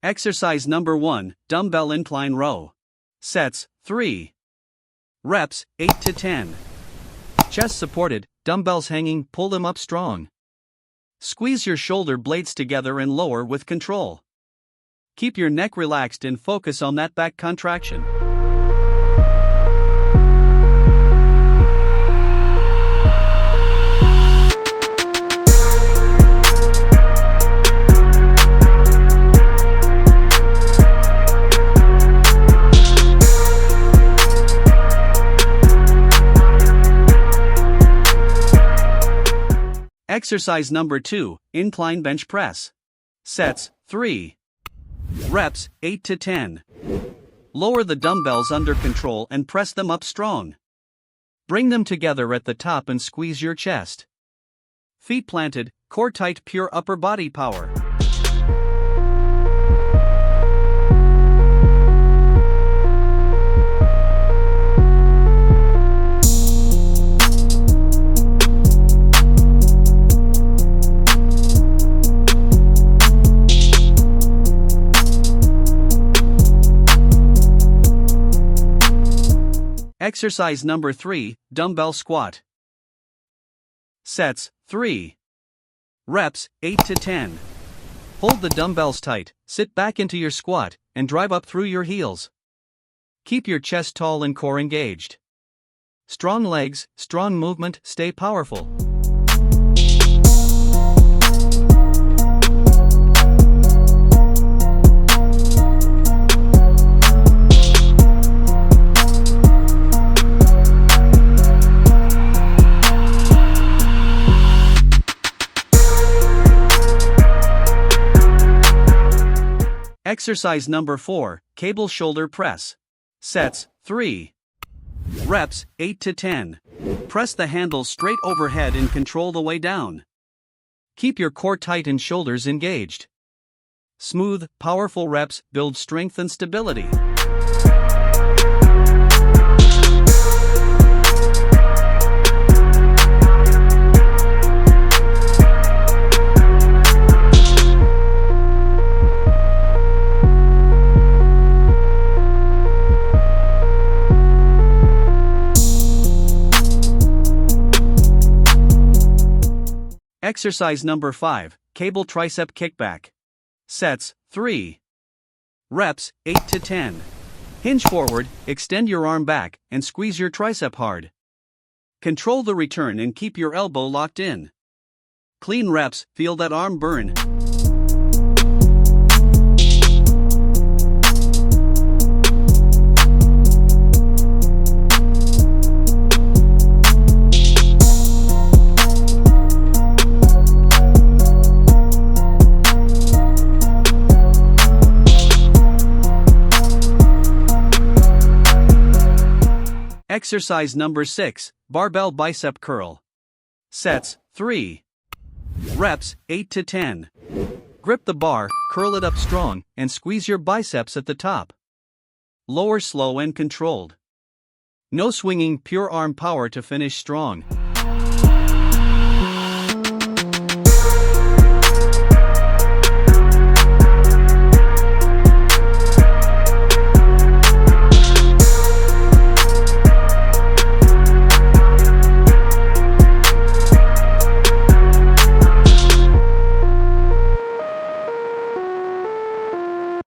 Exercise number 1, Dumbbell Incline Row. Sets, 3. Reps, 8 to 10. Chest supported, dumbbells hanging, pull them up strong. Squeeze your shoulder blades together and lower with control. Keep your neck relaxed and focus on that back contraction. Exercise number 2, Incline Bench Press. Sets, 3. Reps, 8 to 10. Lower the dumbbells under control and press them up strong. Bring them together at the top and squeeze your chest. Feet planted, core tight, pure upper body power. Exercise number 3, Dumbbell Squat. Sets, 3. Reps, 8 to 10. Hold the dumbbells tight, sit back into your squat, and drive up through your heels. Keep your chest tall and core engaged. Strong legs, strong movement, stay powerful. Exercise number 4, Cable Shoulder Press. Sets, 3. Reps, 8 to 10. Press the handles straight overhead and control the way down. Keep your core tight and shoulders engaged. Smooth, powerful reps build strength and stability. Exercise number 5, Cable Tricep Kickback. Sets, 3. Reps, 8 to 10. Hinge forward, extend your arm back, and squeeze your tricep hard. Control the return and keep your elbow locked in. Clean reps, feel that arm burn. Exercise number 6, Barbell Bicep Curl. Sets, 3. Reps, 8 to 10. Grip the bar, curl it up strong, and squeeze your biceps at the top. Lower slow and controlled. No swinging, pure arm power to finish strong.